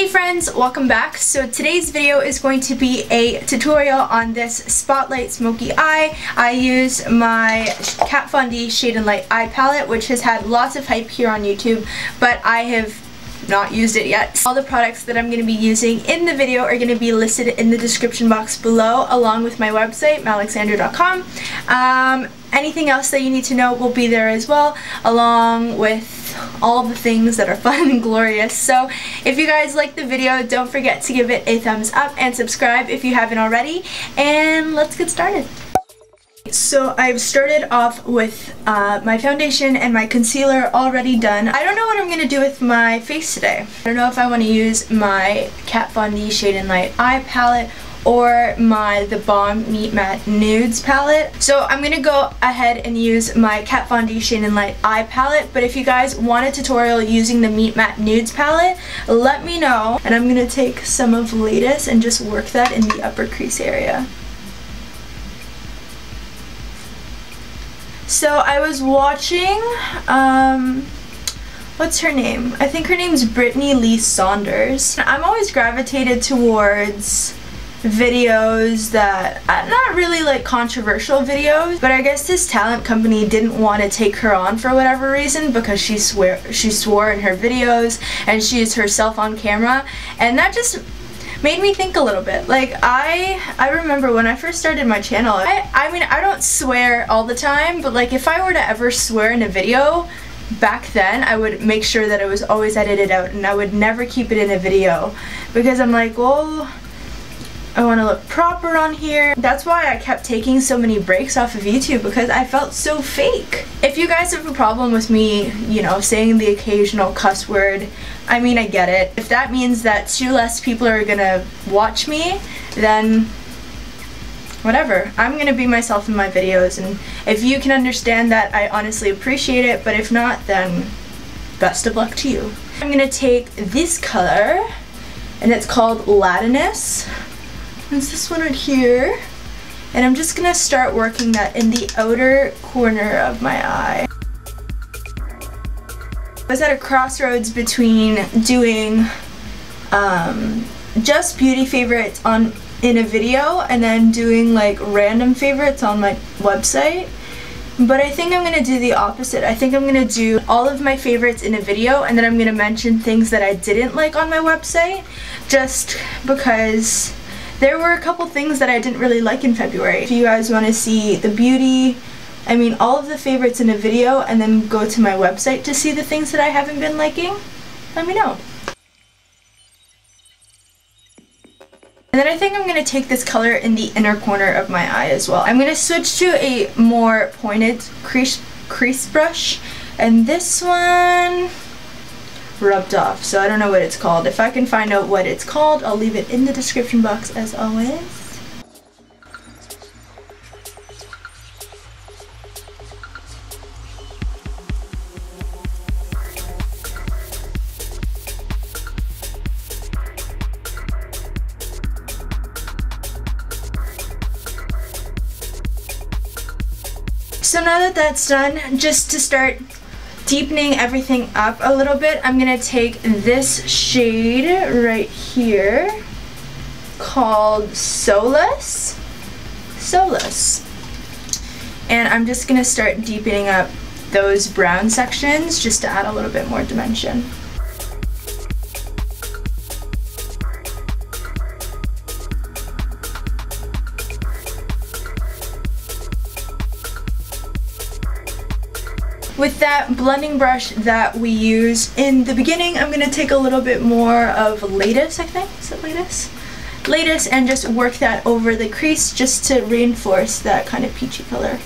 Hey friends, welcome back. So today's video is going to be a tutorial on this Spotlight Smoky Eye. I use my Kat Von D Shade and Light Eye Palette, which has had lots of hype here on YouTube, but I have not used it yet. All the products that I'm going to be using in the video are going to be listed in the description box below, along with my website, mallexandra24. Anything else that you need to know will be there as well, along with all the things that are fun and glorious. So if you guys like the video, don't forget to give it a thumbs up and subscribe if you haven't already, and let's get started. So I've started off with my foundation and my concealer already done. I don't know what I'm going to do with my face today. I don't know if I want to use my Kat Von D Shade and Light Eye Palette or the Balm Meet Matte Nudes palette. So I'm going to go ahead and use my Kat Von D Shade and Light Eye Palette, but if you guys want a tutorial using the Meet Matte Nudes palette, let me know. And I'm going to take some of Laetus and just work that in the upper crease area. So I was watching, what's her name? I think her name's Brittany Lee Saunders. I'm always gravitated towards videos that, not really like controversial videos, but I guess this talent company didn't want to take her on for whatever reason because she swore in her videos and she is herself on camera, and that just made me think a little bit. Like, I remember when I first started my channel, I mean, I don't swear all the time, but like if I were to ever swear in a video back then, I would make sure that it was always edited out and I would never keep it in a video because I'm like, well, I want to look proper on here. That's why I kept taking so many breaks off of YouTube, because I felt so fake. If you guys have a problem with me, you know, saying the occasional cuss word, I mean, I get it. If that means that 2 less people are gonna watch me, then whatever. I'm gonna be myself in my videos, and if you can understand that, I honestly appreciate it, but if not, then best of luck to you. I'm gonna take this color, and it's called Latinus. It's this one right here, and I'm just gonna start working that in the outer corner of my eye. I was at a crossroads between doing just beauty favorites in a video and then doing like random favorites on my website, but I think I'm gonna do the opposite. I think I'm gonna do all of my favorites in a video, and then I'm gonna mention things that I didn't like on my website, just because there were a couple things that I didn't really like in February. If you guys want to see the beauty, I mean all of the favorites in a video, and then go to my website to see the things that I haven't been liking, let me know. And then I think I'm going to take this color in the inner corner of my eye as well. I'm going to switch to a more pointed crease brush, and this one rubbed off, so I don't know what it's called. If I can find out what it's called, I'll leave it in the description box as always. So now that that's done, just to start deepening everything up a little bit, I'm gonna take this shade right here called Solis, and I'm just gonna start deepening up those brown sections just to add a little bit more dimension. With that blending brush that we use in the beginning, I'm going to take a little bit more of Laetus, I think. Is it Laetus? Laetus, and just work that over the crease just to reinforce that kind of peachy color.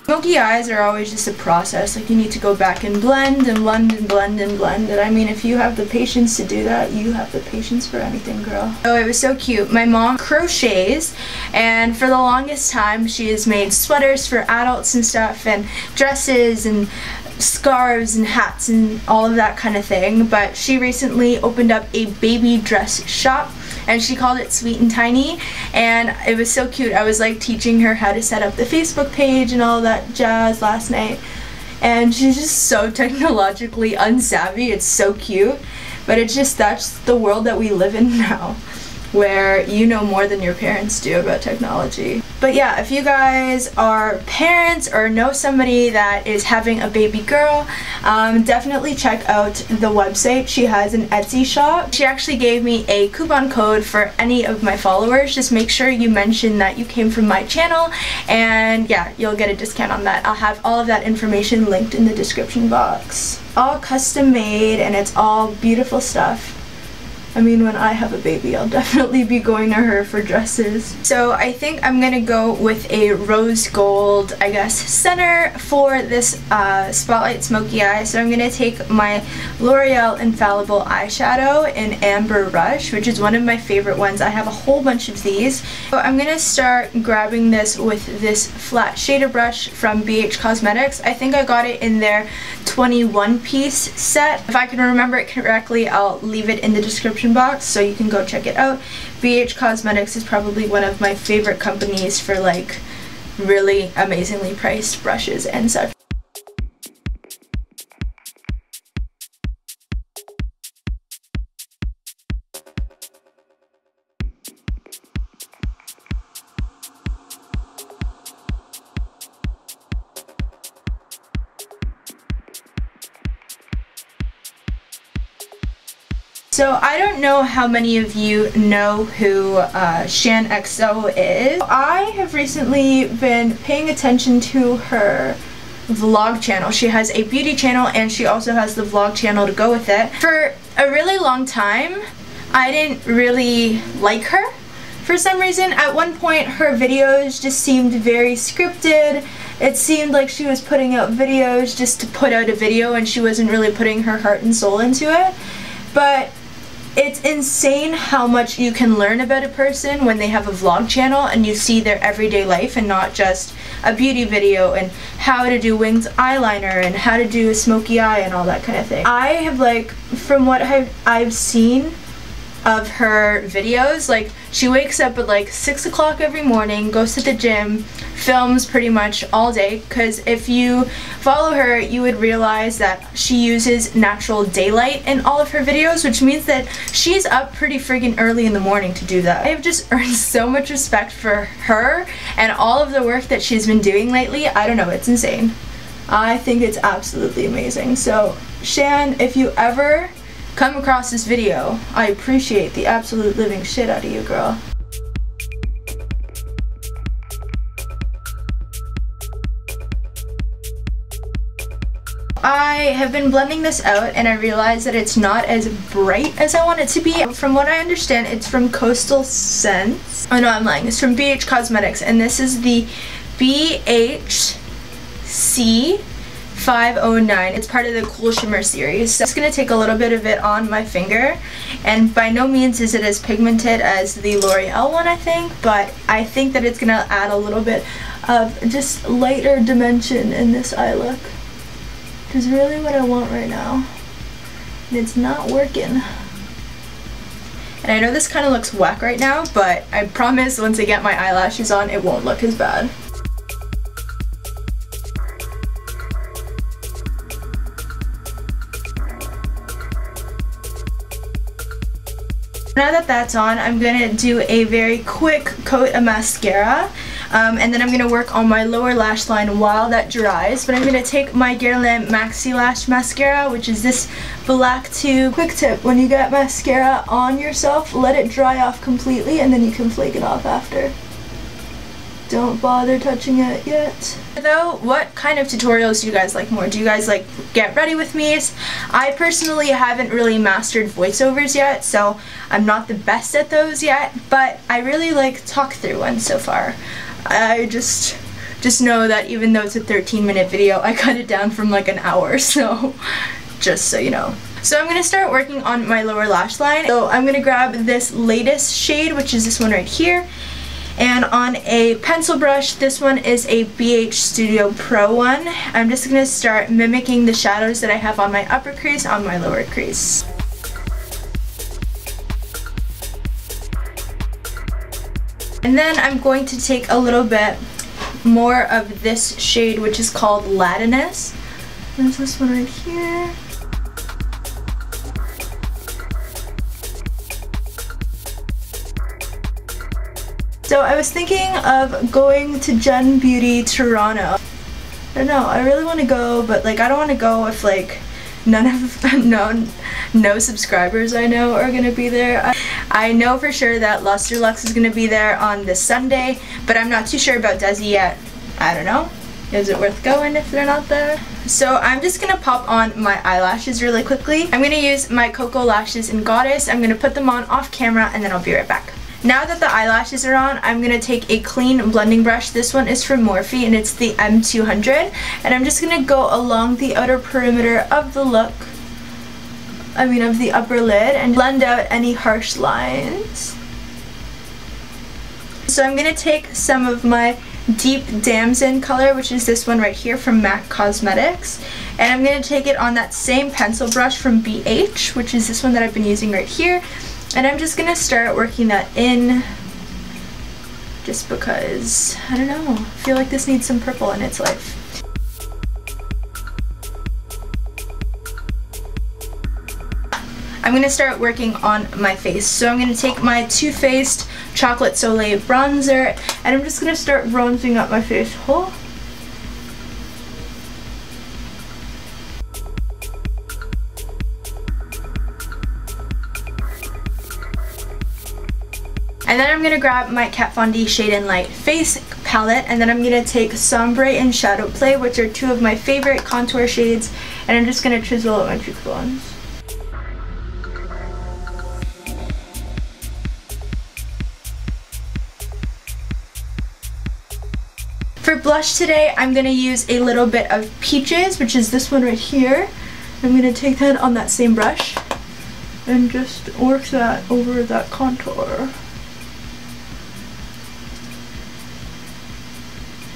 Smoky eyes are always just a process. Like, you need to go back and blend and blend and blend and blend. And I mean, if you have the patience to do that, you have the patience for anything, girl. Oh, it was so cute. My mom crochets, and for the longest time she has made sweaters for adults and stuff, and dresses and scarves and hats and all of that kind of thing. But she recently opened up a baby dress shop, and she called it Sweet and Tiny, and it was so cute. I was like teaching her how to set up the Facebook page and all that jazz last night, and she's just so technologically unsavvy. It's so cute, but it's just, that's the world that we live in now, where you know more than your parents do about technology. But yeah, if you guys are parents or know somebody that is having a baby girl, definitely check out the website. She has an Etsy shop. She actually gave me a coupon code for any of my followers. Just make sure you mention that you came from my channel, and yeah, you'll get a discount on that. I'll have all of that information linked in the description box. All custom made, and it's all beautiful stuff. I mean, when I have a baby, I'll definitely be going to her for dresses. So I think I'm gonna go with a rose gold, I guess, center for this Spotlight Smoky Eye. So I'm gonna take my L'Oreal Infallible eyeshadow in Amber Rush, which is one of my favorite ones. I have a whole bunch of these. So I'm gonna start grabbing this with this flat shader brush from BH Cosmetics. I think I got it in their 21-piece set. If I can remember it correctly, I'll leave it in the description box so you can go check it out. BH Cosmetics is probably one of my favorite companies for like really amazingly priced brushes and such. So I don't know how many of you know who Shan XO is. I have recently been paying attention to her vlog channel. She has a beauty channel and she also has the vlog channel to go with it. For a really long time, I didn't really like her for some reason. At one point, her videos just seemed very scripted. It seemed like she was putting out videos just to put out a video and she wasn't really putting her heart and soul into it. But it's insane how much you can learn about a person when they have a vlog channel and you see their everyday life and not just a beauty video and how to do winged eyeliner and how to do a smoky eye and all that kind of thing. I have, like, from what I've seen of her videos, like, she wakes up at like 6 o'clock every morning, goes to the gym, films pretty much all day, because if you follow her you would realize that she uses natural daylight in all of her videos, which means that she's up pretty friggin' early in the morning to do that. I have just earned so much respect for her and all of the work that she's been doing lately. I don't know, it's insane. I think it's absolutely amazing. So Shan, if you ever come across this video, I appreciate the absolute living shit out of you, girl. I have been blending this out and I realized that it's not as bright as I want it to be. From what I understand, it's from Coastal Scents. Oh no, I'm lying. It's from BH Cosmetics, and this is the BHC 509. It's part of the Cool Shimmer series. So I'm just going to take a little bit of it on my finger, and by no means is it as pigmented as the L'Oreal one, I think, but I think that it's going to add a little bit of just lighter dimension in this eye look, which is really what I want right now, and it's not working. And I know this kind of looks whack right now, but I promise once I get my eyelashes on, it won't look as bad. Now that that's on, I'm going to do a very quick coat of mascara, and then I'm going to work on my lower lash line while that dries. But I'm going to take my Guerlain Maxi Lash Mascara, which is this black tube. Quick tip, when you get mascara on yourself, let it dry off completely and then you can flake it off after. Don't bother touching it yet. Though, what kind of tutorials do you guys like more? Do you guys like get ready with me's? I personally haven't really mastered voiceovers yet, so I'm not the best at those yet, but I really like talk through ones so far. I just know that even though it's a 13-minute video, I cut it down from like an hour, so just so you know. So I'm going to start working on my lower lash line. So I'm going to grab this Laetus shade, which is this one right here. And on a pencil brush, this one is a BH Studio Pro one. I'm just going to start mimicking the shadows that I have on my upper crease on my lower crease. And then I'm going to take a little bit more of this shade, which is called Latinus. There's this one right here. So I was thinking of going to Gen Beauty Toronto. I don't know, I really want to go, but like I don't want to go if like no subscribers I know are gonna be there. I know for sure that Luster Lux is gonna be there on this Sunday, but I'm not too sure about Desi yet. I don't know. Is it worth going if they're not there? So I'm just gonna pop on my eyelashes really quickly. I'm gonna use my Koko lashes in Goddess. I'm gonna put them on off camera and then I'll be right back. Now that the eyelashes are on, I'm going to take a clean blending brush. This one is from Morphe and it's the M200. And I'm just going to go along the outer perimeter of the look, of the upper lid, and blend out any harsh lines. So I'm going to take some of my deep Damsen color, which is this one right here from MAC Cosmetics. And I'm going to take it on that same pencil brush from BH, which is this one that I've been using right here. And I'm just gonna start working that in just because, I don't know, I feel like this needs some purple in its life. I'm gonna start working on my face. So I'm gonna take my Too Faced Chocolate Soleil bronzer and I'm just gonna start bronzing up my face hole. And then I'm going to grab my Kat Von D Shade and Light face palette, and then I'm going to take Sombre and Shadow Play, which are two of my favorite contour shades, and I'm just going to chisel out my cheekbones. For blush today, I'm going to use a little bit of Peaches, which is this one right here. I'm going to take that on that same brush and just work that over that contour.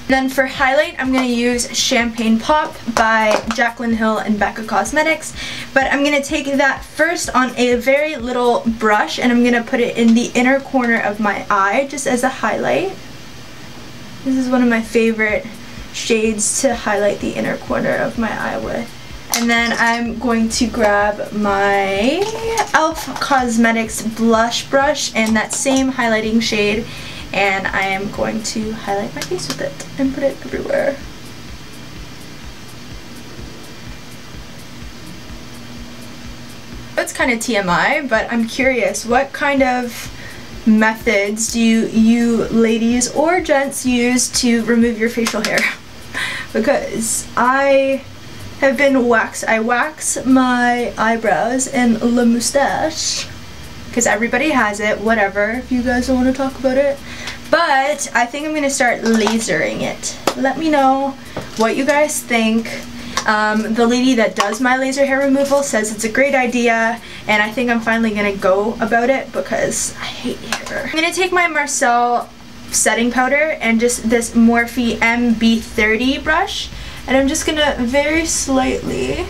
Then for highlight, I'm going to use Champagne Pop by Jaclyn Hill and BECCA Cosmetics. But I'm going to take that first on a very little brush and I'm going to put it in the inner corner of my eye just as a highlight. This is one of my favorite shades to highlight the inner corner of my eye with. And then I'm going to grab my e.l.f. Cosmetics blush brush and that same highlighting shade, and I am going to highlight my face with it and put it everywhere. It's kind of TMI, but I'm curious, what kind of methods do you ladies or gents use to remove your facial hair? Because I wax my eyebrows and la moustache, because everybody has it, whatever, if you guys don't want to talk about it. But I think I'm going to start lasering it. Let me know what you guys think. The lady that does my laser hair removal says it's a great idea, and I think I'm finally going to go about it because I hate hair. I'm going to take my Marcelle setting powder and just this Morphe MB30 brush, and I'm just going to very slightly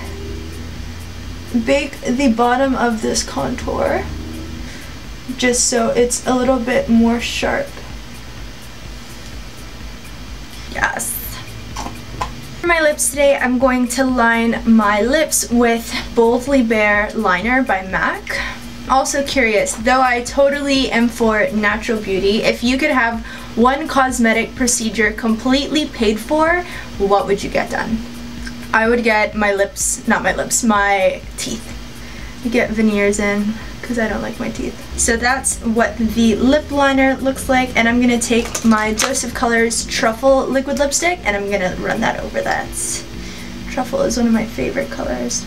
bake the bottom of this contour just so it's a little bit more sharp. Yes. For my lips today, I'm going to line my lips with Boldly Bare Liner by MAC. Also curious, though I totally am for natural beauty, if you could have one cosmetic procedure completely paid for, what would you get done? I would get my lips, not my lips, my teeth. Get veneers in because I don't like my teeth. So that's what the lip liner looks like, and I'm going to take my Joseph Colors Truffle liquid lipstick and I'm going to run that over that. Truffle is one of my favorite colors.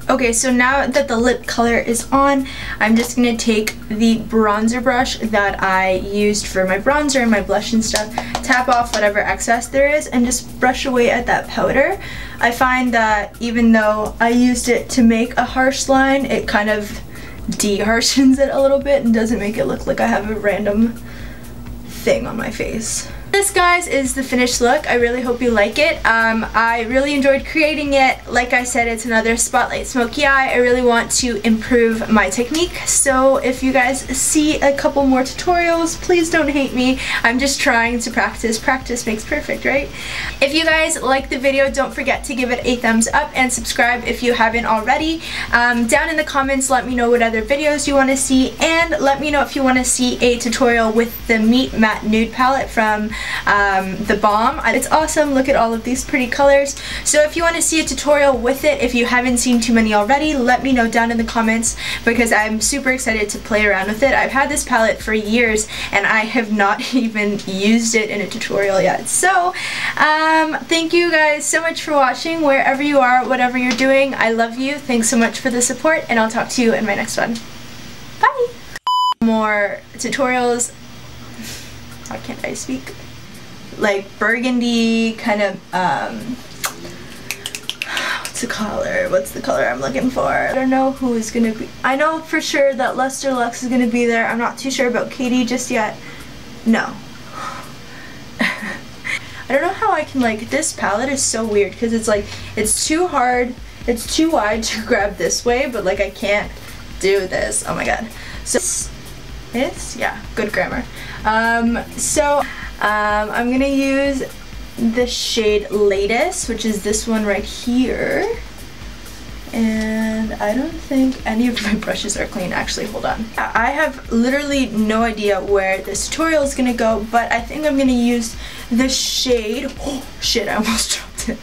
Okay, so now that the lip color is on, I'm just going to take the bronzer brush that I used for my bronzer and my blush and stuff, tap off whatever excess there is, and just brush away at that powder. I find that even though I used it to make a harsh line, it kind of de-harshens it a little bit and doesn't make it look like I have a random thing on my face. This, guys, is the finished look. I really hope you like it. I really enjoyed creating it. Like I said, it's another Spotlight Smoky Eye. I really want to improve my technique, so if you guys see a couple more tutorials, please don't hate me. I'm just trying to practice. Practice makes perfect, right? If you guys like the video, don't forget to give it a thumbs up and subscribe if you haven't already. Down in the comments, let me know what other videos you want to see, and let me know if you want to see a tutorial with the Meat Matte Nude palette from the Balm. It's awesome. Look at all of these pretty colors. So if you want to see a tutorial with it, if you haven't seen too many already, let me know down in the comments, because I'm super excited to play around with it. I've had this palette for years and I have not even used it in a tutorial yet. So thank you guys so much for watching, wherever you are, whatever you're doing. I love you. Thanks so much for the support, and I'll talk to you in my next one. Bye! More tutorials. How can't I speak? Like burgundy kind of what's the color I'm looking for? I don't know who is gonna be. I know for sure that Luster Lux is gonna be there. I'm not too sure about Katie just yet. No. I don't know how I can, like, this palette is so weird because it's like, it's too hard, it's too wide to grab this way, but like I can't do this. Oh my god. So this, yeah, good grammar. I'm gonna use the shade Laetus, which is this one right here. And I don't think any of my brushes are clean. Actually, hold on. I have literally no idea where this tutorial is gonna go, but I think I'm gonna use the shade, oh shit, I almost dropped it.